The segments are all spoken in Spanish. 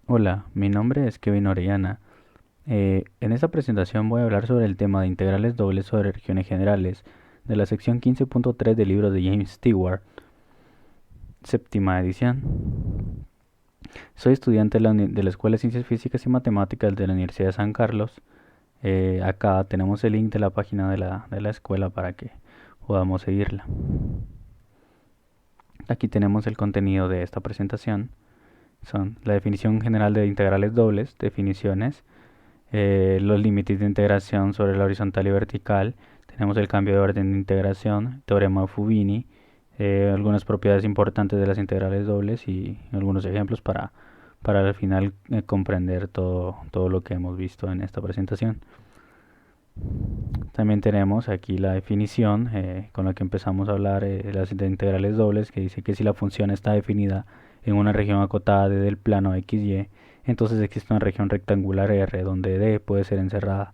Hola, mi nombre es Kevin Orellana. En esta presentación voy a hablar sobre el tema de integrales dobles sobre regiones generales, de la sección 15.3 del libro de James Stewart, séptima edición. Soy estudiante de la Escuela de Ciencias Físicas y Matemáticas de la Universidad de San Carlos. Acá tenemos el link de la página de la escuela para que podamos seguirla. Aquí tenemos el contenido de esta presentación. Son la definición general de integrales dobles, definiciones, los límites de integración sobre la horizontal y vertical, tenemos el cambio de orden de integración, teorema de Fubini, algunas propiedades importantes de las integrales dobles y algunos ejemplos para al final comprender todo lo que hemos visto en esta presentación. También tenemos aquí la definición con la que empezamos a hablar las de integrales dobles, que dice que si la función está definida en una región acotada del plano XY, entonces existe una región rectangular R donde D puede ser encerrada.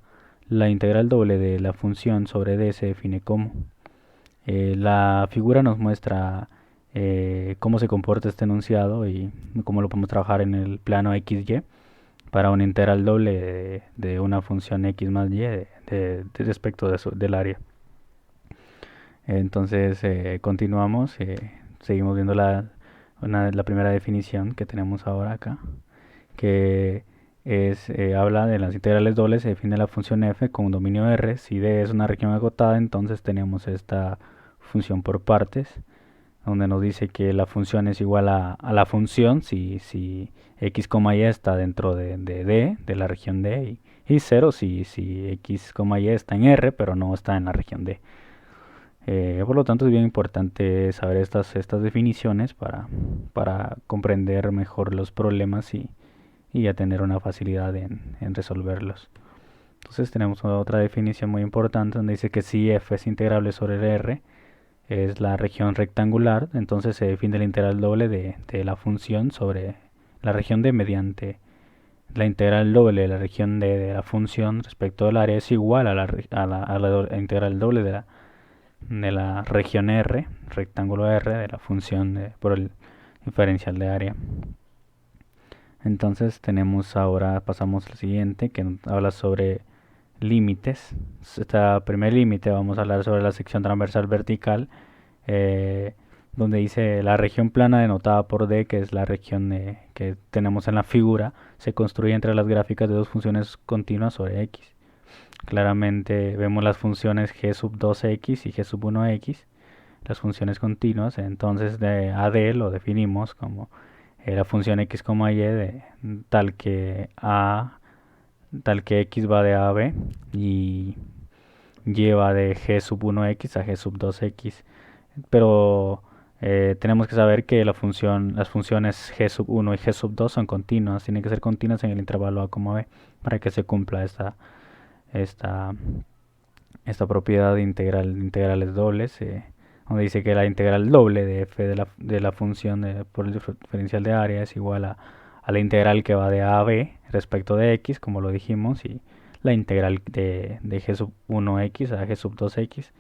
La integral doble de la función sobre D se define como. La figura nos muestra cómo se comporta este enunciado y cómo lo podemos trabajar en el plano XY para una integral doble de una función x más y respecto del área. Entonces continuamos, seguimos viendo la primera definición que tenemos ahora acá, que habla de las integrales dobles. Se define la función f con un dominio R. Si D es una región agotada, entonces tenemos esta función por partes, donde nos dice que la función es igual a la función si x, y está dentro de D, de la región D, y 0 si x, y está en R, pero no está en la región D. Por lo tanto, es bien importante saber estas definiciones para comprender mejor los problemas y a tener una facilidad en resolverlos. Entonces tenemos otra definición muy importante donde dice que si f es integrable sobre el R, es la región rectangular, entonces se define la integral doble de la función sobre la región D mediante la integral doble de la región D de la función respecto del área es igual a la integral doble de la región R, rectángulo R, de la función por el diferencial de área. Entonces pasamos al siguiente, que habla sobre límites. Este primer límite vamos a hablar sobre la sección transversal vertical, eh, donde dice la región plana denotada por D, que es la región que tenemos en la figura, se construye entre las gráficas de dos funciones continuas sobre X. Claramente vemos las funciones g sub 2x y g sub 1x, las funciones continuas. Entonces de AD lo definimos como la función x, y tal que x va de a a b y y va de g sub 1x a g sub 2x. Pero tenemos que saber que las funciones g sub 1 y g sub 2 son continuas, tienen que ser continuas en el intervalo a, b para que se cumpla esta, esta propiedad de integrales dobles, donde dice que la integral doble de f de la función por el diferencial de área es igual a la integral que va de a a b respecto de x, como lo dijimos, y la integral de g sub 1x a g sub 2x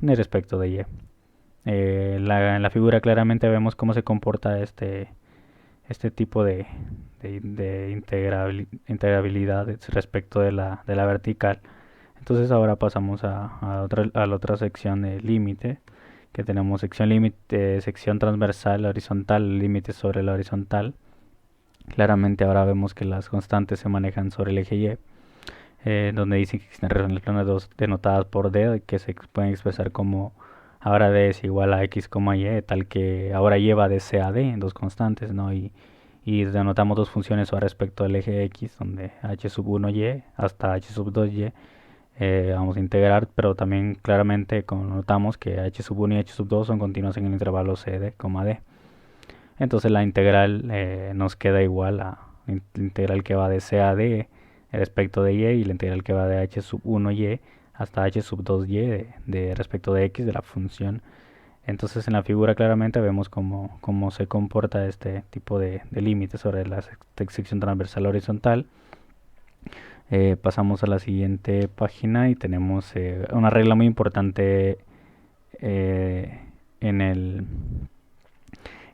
respecto de y. En la figura claramente vemos cómo se comporta este tipo de integrabilidad respecto de la vertical. Entonces ahora pasamos a la otra sección de límite, que tenemos sección límite, sección transversal, horizontal, límite sobre la horizontal. Claramente ahora vemos que las constantes se manejan sobre el eje Y, donde dicen que existen regiones planas denotadas por D, que se pueden expresar como ahora D es igual a X, Y, tal que ahora Y va de C a D en dos constantes, ¿no? Y denotamos dos funciones respecto al eje X, donde h sub 1y hasta h sub 2y vamos a integrar, pero también claramente notamos que h sub 1 y h sub 2 son continuos en el intervalo c d, d. Entonces la integral nos queda igual a la integral que va de c a d respecto de y la integral que va de h sub 1y hasta h sub 2y respecto de x de la función. Entonces en la figura claramente vemos cómo se comporta este tipo de límites sobre la sección transversal horizontal. Pasamos a la siguiente página y tenemos una regla muy importante eh, en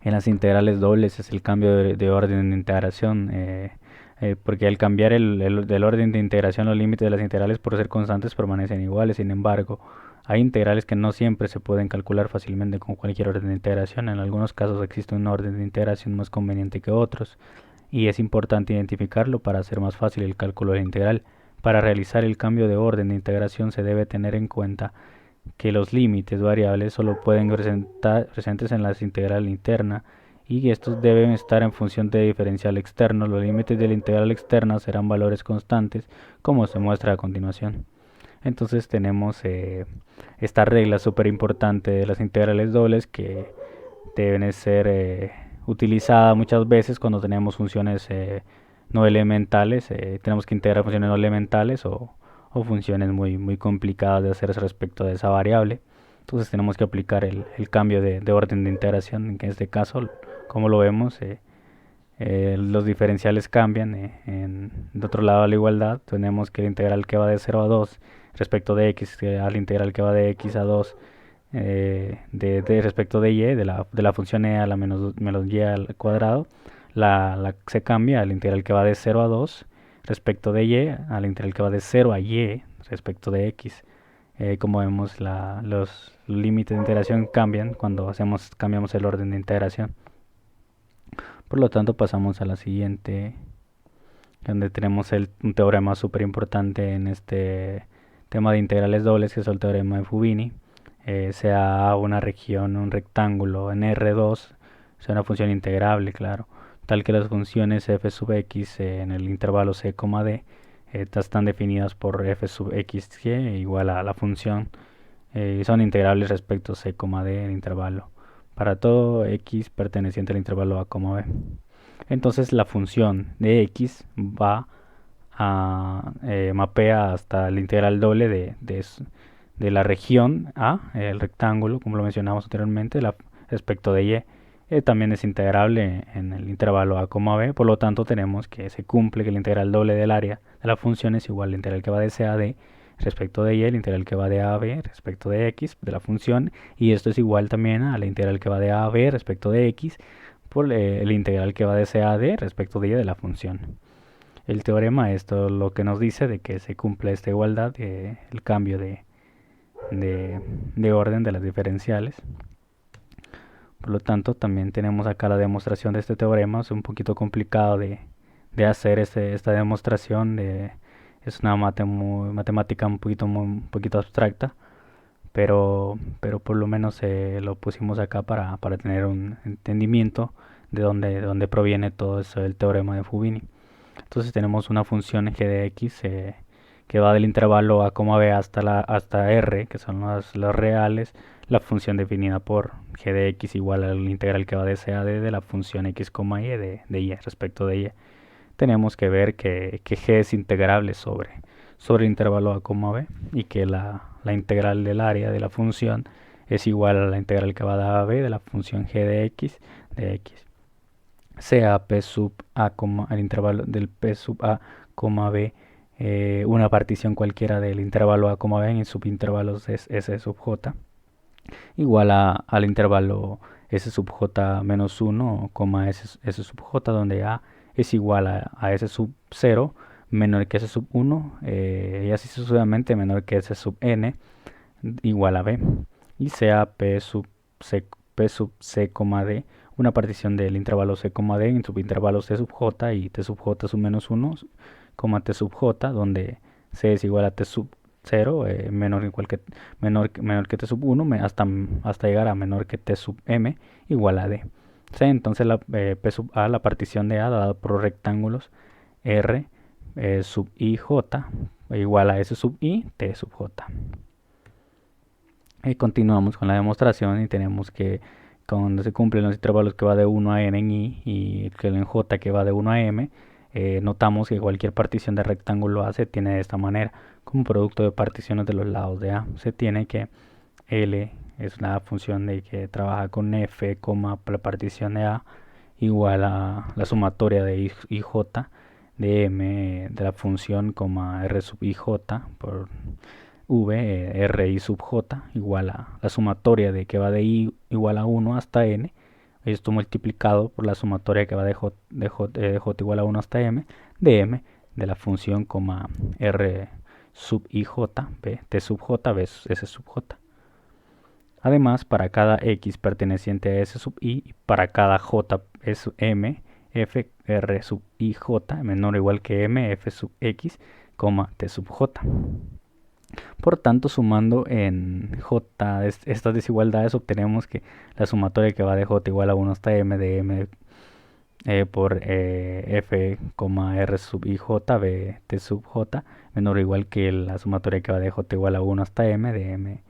en las integrales dobles es el cambio de orden de integración, porque al cambiar del orden de integración los límites de las integrales por ser constantes permanecen iguales. Sin embargo, hay integrales que no siempre se pueden calcular fácilmente con cualquier orden de integración. En algunos casos existe un orden de integración más conveniente que otros, y es importante identificarlo para hacer más fácil el cálculo de la integral. Para realizar el cambio de orden de integración se debe tener en cuenta que los límites variables solo pueden presentes en la integral interna, y estos deben estar en función de diferencial externo. Los límites de la integral externa serán valores constantes, como se muestra a continuación. Entonces tenemos esta regla súper importante de las integrales dobles que deben ser utilizadas muchas veces cuando tenemos funciones no elementales. Tenemos que integrar funciones no elementales o funciones muy complicadas de hacer respecto de esa variable. Entonces tenemos que aplicar el cambio de orden de integración. En este caso, como lo vemos, los diferenciales cambian. De otro lado, a la igualdad, tenemos que la integral que va de 0 a 2 respecto de x, a la integral que va de x a 2 de respecto de y, de la función e a la menos y al cuadrado, se cambia a la integral que va de 0 a 2 respecto de y, a la integral que va de 0 a y respecto de x. Como vemos, los límites de integración cambian cuando cambiamos el orden de integración. Por lo tanto, pasamos a la siguiente, donde tenemos un teorema súper importante en este tema de integrales dobles, que es el teorema de Fubini. Sea A una región, un rectángulo en R2, sea una función integrable, claro, tal que las funciones f sub x en el intervalo c, d están definidas por f sub x y igual a la función, son integrables respecto a c, d en el intervalo para todo x perteneciente al intervalo a, b. Entonces la función de x va a mapea hasta el integral doble de la región A, el rectángulo, como lo mencionamos anteriormente, respecto de y. También es integrable en el intervalo a, b, por lo tanto tenemos que se cumple que el integral doble del área de la función es igual al integral que va de c a d respecto de y, el integral que va de a a b respecto de x de la función, y esto es igual también a la integral que va de a a b respecto de x por el integral que va de c a d respecto de y de la función. El teorema, esto lo que nos dice de que se cumple esta igualdad, el cambio de orden de las diferenciales. Por lo tanto, también tenemos acá la demostración de este teorema. Es un poquito complicado de hacer esta demostración. Es una matemática un poquito abstracta, pero por lo menos lo pusimos acá para tener un entendimiento de dónde proviene todo eso del teorema de Fubini. Entonces tenemos una función g de x que va del intervalo a, b hasta r, que son los reales, la función definida por g de x igual al integral que va de c a d de la función x, y de y respecto de y. Tenemos que ver que g es integrable sobre el intervalo a, b, y que la integral del área de la función es igual a la integral que va de a a b de la función g de x, sea p sub a, el intervalo del p sub a, b, una partición cualquiera del intervalo a, b en subintervalos s sub j, igual al intervalo s sub j menos 1, s sub j, donde a es igual a s sub 0 menor que s sub 1, y así sucesivamente menor que s sub n igual a b, y sea p sub c, d una partición del intervalo c, d en subintervalos t sub j y t sub j sub menos 1, t sub j, donde c es igual a t sub 0, menor que t sub 1, hasta llegar a menor que t sub m igual a d. C, entonces p sub a, la partición de a dada por rectángulos r sub i j igual a s sub i t sub j. Y continuamos con la demostración y tenemos que cuando se cumplen los intervalos que va de 1 a n en i y que en j que va de 1 a m, notamos que cualquier partición de rectángulo A se tiene de esta manera: como producto de particiones de los lados de A. Se tiene que L es una función que trabaja con f, la partición de A igual a la sumatoria de ij de m de la función, r sub ij por v, r i sub j igual a la sumatoria de que va de i igual a 1 hasta n, esto multiplicado por la sumatoria que va de j igual a 1 hasta m, de m, de la función, r sub i j, b t sub j, b s sub j. Además, para cada x perteneciente a s sub i, y para cada j es m, f r sub i j menor o igual que m, f sub x, t sub j. Por tanto, sumando en j estas desigualdades, obtenemos que la sumatoria que va de j igual a 1 hasta m, de m por f, r sub i j, b t sub j, menor o igual que la sumatoria que va de j igual a 1 hasta m, de m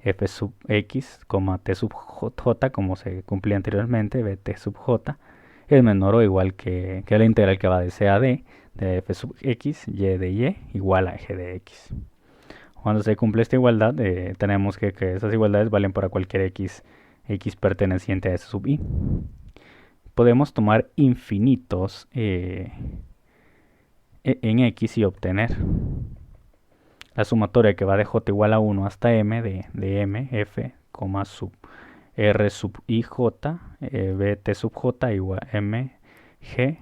f sub x, t sub j, como se cumplía anteriormente, bt sub j, es menor o igual que la integral que va de c a d, de f sub x, y de y, igual a g de x. Cuando se cumple esta igualdad, tenemos que esas igualdades valen para cualquier x perteneciente a s sub i. Podemos tomar infinitos en x y obtener la sumatoria que va de j igual a 1 hasta m, de m, f, sub r sub i j, bt sub j igual a m, g,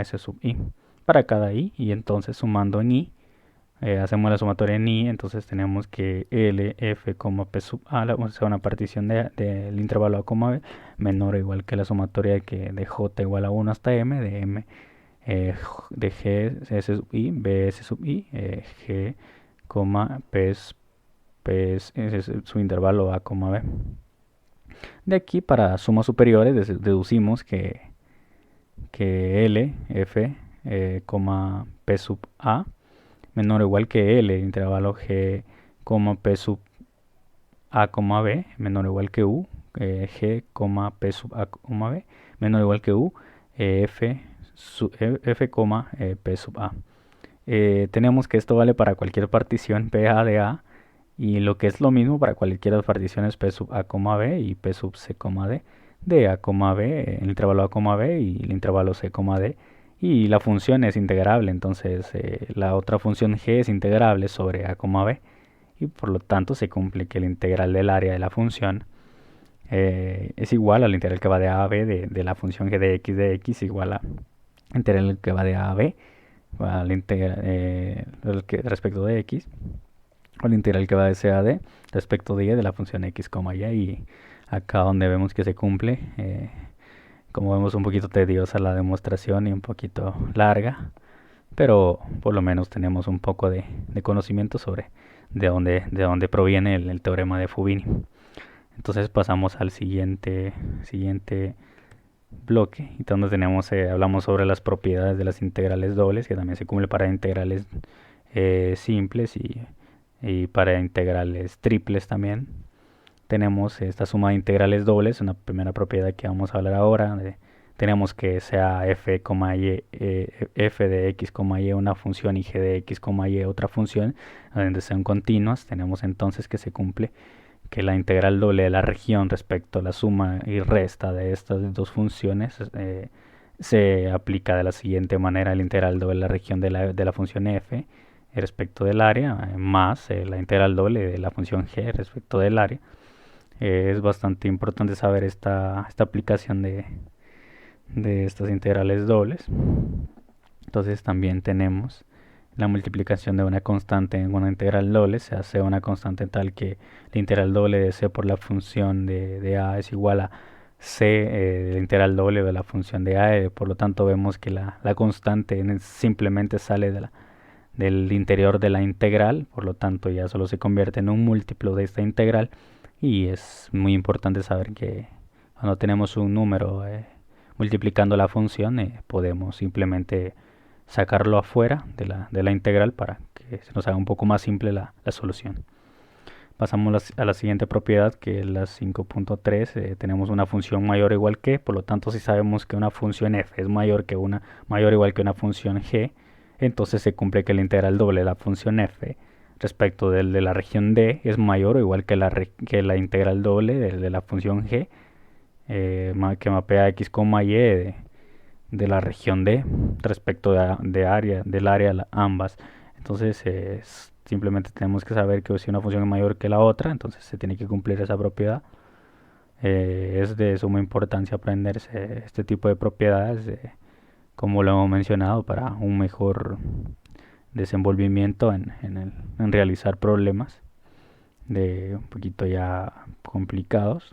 s sub i, para cada i, y entonces sumando en i, hacemos la sumatoria en i, entonces tenemos que L, F, P sub A, vamos a hacer una partición del intervalo A, B, menor o igual que la sumatoria de J igual a 1 hasta M, de M, de G, S sub I, B, S sub I, G, P es su intervalo A, B. De aquí, para sumas superiores, deducimos que L, F, P sub A, menor o igual que L, intervalo G, P sub A, B, menor o igual que U, G, P sub A, B, menor o igual que U, F, P sub A. Tenemos que esto vale para cualquier partición PA de A, y lo que es lo mismo para cualquiera de las particiones P sub A, B y P sub C, D, de A, B, el intervalo A, B y el intervalo C, D. Y la función es integrable, entonces la otra función g es integrable sobre a, b, y por lo tanto se cumple que el integral del área de la función es igual al integral que va de a a b de la función g de x igual a integral que va de a a b al respecto de x, o el integral que va de c a d respecto de y de la función x, y, y acá donde vemos que se cumple, como vemos, un poquito tediosa la demostración y un poquito larga, pero por lo menos tenemos un poco de conocimiento sobre de dónde proviene el teorema de Fubini. Entonces pasamos al siguiente bloque, y donde hablamos sobre las propiedades de las integrales dobles, que también se cumple para integrales simples y para integrales triples también. Tenemos esta suma de integrales dobles, una primera propiedad que vamos a hablar ahora. Tenemos que sea f, y, f de x, y una función y g de x, y otra función, donde sean continuas. Tenemos entonces que se cumple que la integral doble de la región respecto a la suma y resta de estas dos funciones se aplica de la siguiente manera: el integral doble de la región de la función f respecto del área, más la integral doble de la función g respecto del área. Es bastante importante saber esta aplicación de estas integrales dobles. Entonces también tenemos la multiplicación de una constante en una integral doble. Se hace una constante tal que la integral doble de c por la función de a es igual a c la integral doble de la función de a. Por lo tanto vemos que la constante simplemente sale del interior de la integral, por lo tanto ya solo se convierte en un múltiplo de esta integral. Y es muy importante saber que cuando tenemos un número multiplicando la función, podemos simplemente sacarlo afuera de la integral para que se nos haga un poco más simple la solución. Pasamos a la siguiente propiedad, que es la 5.3. Tenemos una función mayor o igual que, por lo tanto, si sabemos que una función f es mayor o igual que una función g, entonces se cumple que la integral doble de la función f respecto de la región D es mayor o igual que la integral doble de la función G, que mapea x, y de la región D respecto del área ambas. Entonces simplemente tenemos que saber que si una función es mayor que la otra, entonces se tiene que cumplir esa propiedad. Es de suma importancia aprenderse este tipo de propiedades, como lo hemos mencionado, para un mejor desenvolvimiento en realizar problemas de un poquito ya complicados.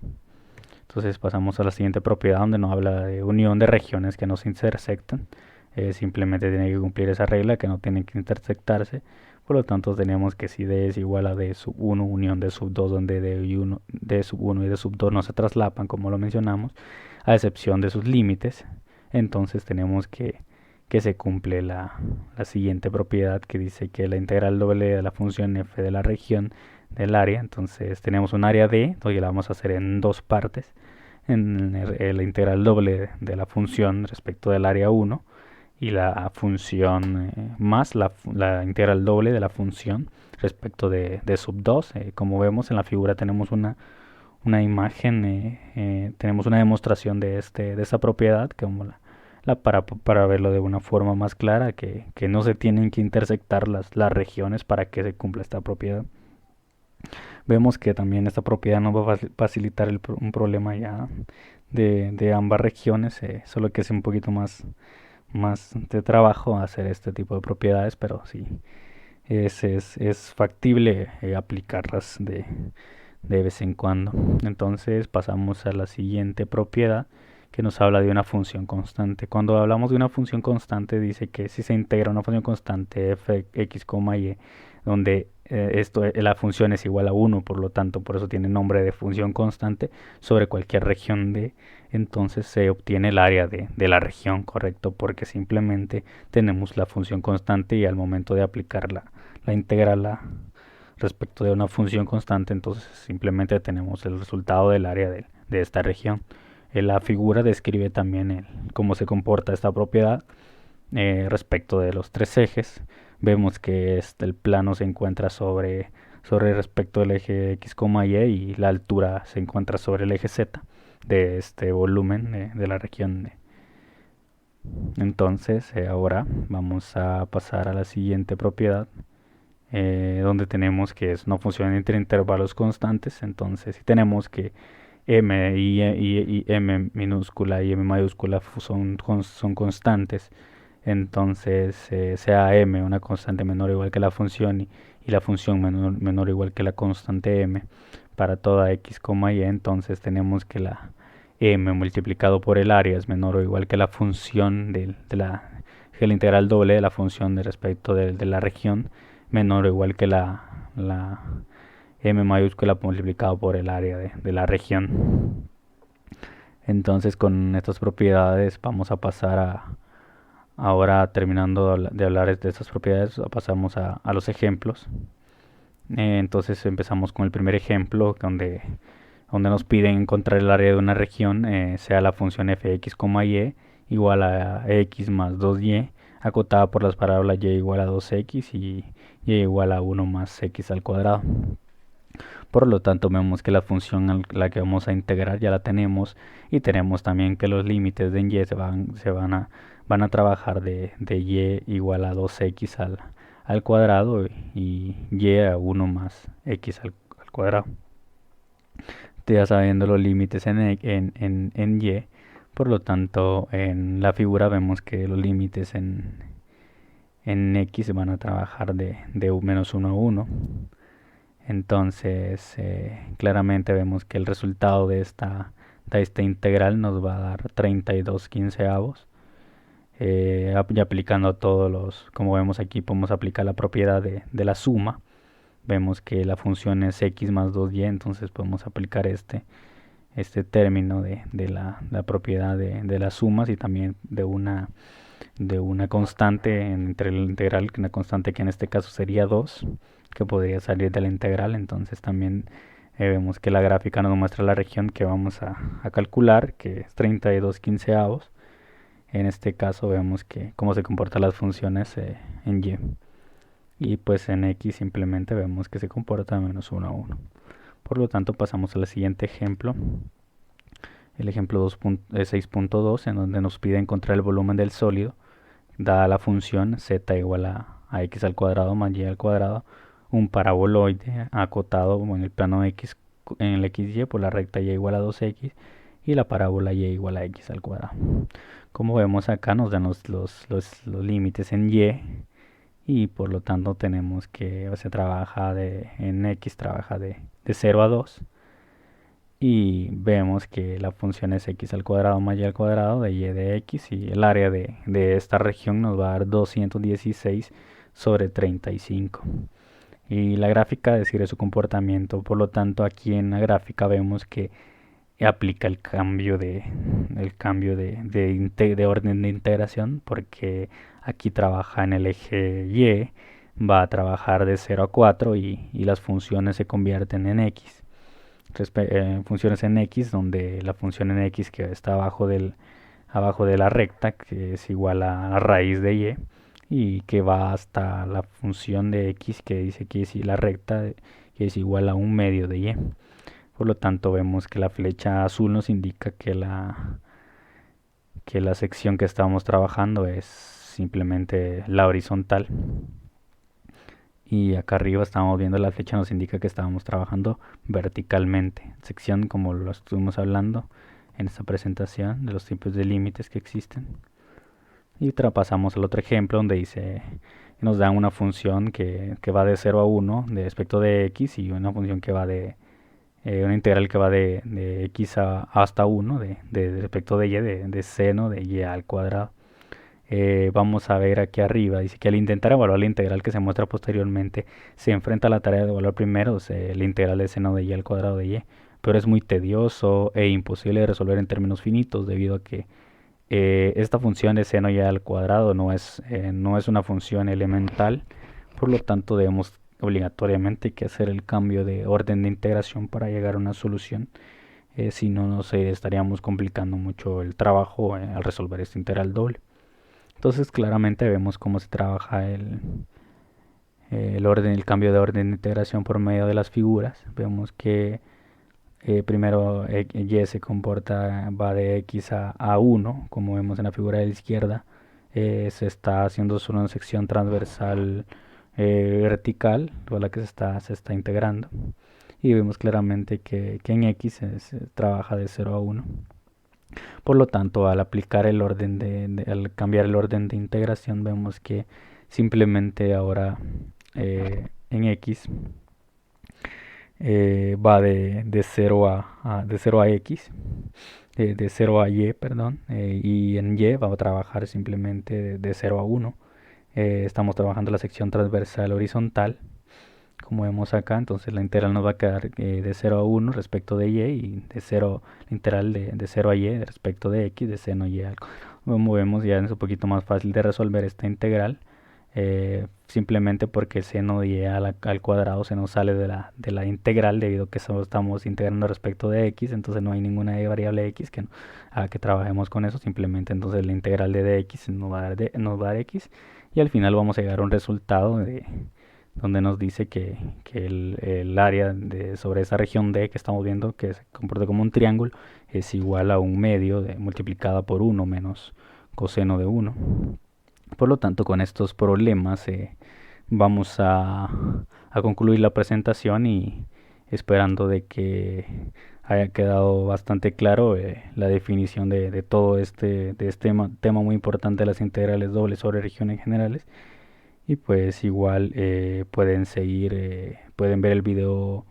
Entonces pasamos a la siguiente propiedad, donde nos habla de unión de regiones que no se intersectan. Simplemente tiene que cumplir esa regla, que no tienen que intersectarse. Por lo tanto tenemos que si D es igual a D sub 1 unión D sub 2, donde D sub 1 y D sub 2 no se traslapan, como lo mencionamos, a excepción de sus límites. Entonces tenemos que se cumple la siguiente propiedad, que dice que la integral doble de la función f de la región del área. Entonces tenemos un área D, donde la vamos a hacer en dos partes, en la integral doble de la función respecto del área 1 y la función más la integral doble de la función respecto de sub 2. Como vemos en la figura tenemos una imagen, tenemos una demostración de esta propiedad, como para verlo de una forma más clara, que no se tienen que intersectar las regiones para que se cumpla esta propiedad. Vemos que también esta propiedad nos va a facilitar un problema ya de ambas regiones, solo que es un poquito más de trabajo hacer este tipo de propiedades, pero sí es factible aplicarlas de vez en cuando. Entonces pasamos a la siguiente propiedad, que nos habla de una función constante. Cuando hablamos de una función constante, dice que si se integra una función constante f, x, y, donde la función es igual a 1, por lo tanto, por eso tiene nombre de función constante, sobre cualquier región D, entonces se obtiene el área de la región, correcto, porque simplemente tenemos la función constante y al momento de aplicar la integral respecto de una función constante, entonces simplemente tenemos el resultado del área de esta región. La figura describe también cómo se comporta esta propiedad respecto de los tres ejes. Vemos que el plano se encuentra sobre respecto del eje x, y, y la altura se encuentra sobre el eje z de este volumen de la región. Entonces ahora vamos a pasar a la siguiente propiedad, donde tenemos que es una función entre intervalos constantes. Entonces si tenemos que m y m minúscula y m mayúscula son constantes, entonces sea m una constante menor o igual que la función y la función menor o igual que la constante m para toda x, y, entonces tenemos que la m multiplicado por el área es menor o igual que la función de la integral doble de la función de respecto de la región, menor o igual que la m mayúscula multiplicado por el área de la región. Entonces con estas propiedades vamos a pasar ahora, terminando de hablar de estas propiedades, pasamos a los ejemplos. Entonces empezamos con el primer ejemplo, donde nos piden encontrar el área de una región, sea la función fx, y igual a x más 2y, acotada por las parábolas y igual a 2x y y igual a 1 más x al cuadrado. Por lo tanto vemos que la función a la que vamos a integrar ya la tenemos, y tenemos también que los límites de y van a trabajar de y igual a 2x al cuadrado y y a 1 más x al cuadrado. Ya sabiendo los límites en y, por lo tanto en la figura vemos que los límites en x van a trabajar de menos 1 a 1. Entonces claramente vemos que el resultado de esta integral nos va a dar 32 quinceavos. Y aplicando todos como vemos aquí, podemos aplicar la propiedad de la suma. Vemos que la función es x más 2y, entonces podemos aplicar este término de la propiedad de las sumas, y también de una constante entre el integral, una constante que en este caso sería 2, que podría salir de la integral. Entonces también vemos que la gráfica nos muestra la región que vamos a calcular, que es 32 quinceavos. En este caso vemos que cómo se comportan las funciones en y pues en x simplemente vemos que se comporta de menos 1 a 1. Por lo tanto pasamos al siguiente ejemplo, el ejemplo 6.2, en donde nos pide encontrar el volumen del sólido dada la función z igual a x al cuadrado más y al cuadrado, un paraboloide acotado en el plano x, en el XY por la recta y igual a 2x y la parábola y igual a x al cuadrado. Como vemos acá nos dan los límites en y por lo tanto tenemos que, o sea, en x trabaja de 0 a 2 y vemos que la función es x al cuadrado más y al cuadrado de y de x y el área de esta región nos va a dar 216 sobre 35 y la gráfica describe su comportamiento. Por lo tanto, aquí en la gráfica vemos que aplica el cambio de orden de integración, porque aquí trabaja en el eje Y, va a trabajar de 0 a 4 y las funciones se convierten en X. Funciones en X, donde la función en X que está abajo de la recta, que es igual a la raíz de y que va hasta la función de X que dice que es la recta que es igual a un medio de Y. Por lo tanto, vemos que la flecha azul nos indica que la sección que estamos trabajando es simplemente la horizontal. Y acá arriba estamos viendo la flecha nos indica que estábamos trabajando verticalmente. Sección como lo estuvimos hablando en esta presentación de los tipos de límites que existen. Y pasamos al otro ejemplo donde dice nos da una función que va de 0 a 1 de aspecto de x y una función que va una integral que va de x hasta 1 de respecto de y, de seno de y al cuadrado. Vamos a ver aquí arriba, dice que al intentar evaluar la integral que se muestra posteriormente, se enfrenta a la tarea de evaluar primero la integral de seno de y al cuadrado de y, pero es muy tedioso e imposible de resolver en términos finitos debido a que esta función de seno y al cuadrado no es una función elemental, por lo tanto debemos obligatoriamente que hacer el cambio de orden de integración para llegar a una solución. Si no, nos estaríamos complicando mucho el trabajo al resolver esta integral doble. Entonces claramente vemos cómo se trabaja el cambio de orden de integración por medio de las figuras. Vemos que primero y se va de x a 1, como vemos en la figura de la izquierda. Se está haciendo solo una sección transversal vertical, por la que se está integrando. Y vemos claramente que en x se trabaja de 0 a 1. Por lo tanto, al aplicar al cambiar el orden de integración, vemos que simplemente ahora en x va de 0 a x, de 0 a y, perdón, y en y va a trabajar simplemente de 0 a 1. Estamos trabajando la sección transversal horizontal, como vemos acá, entonces la integral nos va a quedar de 0 a 1 respecto de y de 0, la integral de 0 a y respecto de x, de seno y al cuadrado. Como vemos, ya es un poquito más fácil de resolver esta integral, simplemente porque el seno de y al cuadrado se nos sale de la integral debido a que solo estamos integrando respecto de x, entonces no hay ninguna variable x a que trabajemos con eso, simplemente entonces la integral de dx nos va a dar x y al final vamos a llegar a un resultado donde nos dice que el área sobre esa región D que estamos viendo, que se comporta como un triángulo, es igual a un medio multiplicada por 1 menos coseno de 1. Por lo tanto, con estos problemas vamos a concluir la presentación y esperando de que haya quedado bastante claro la definición de todo este tema muy importante de las integrales dobles sobre regiones generales. Y pues igual pueden ver el video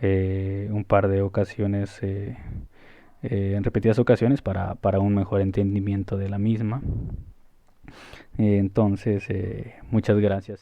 un par de ocasiones, en repetidas ocasiones para un mejor entendimiento de la misma. Entonces, muchas gracias.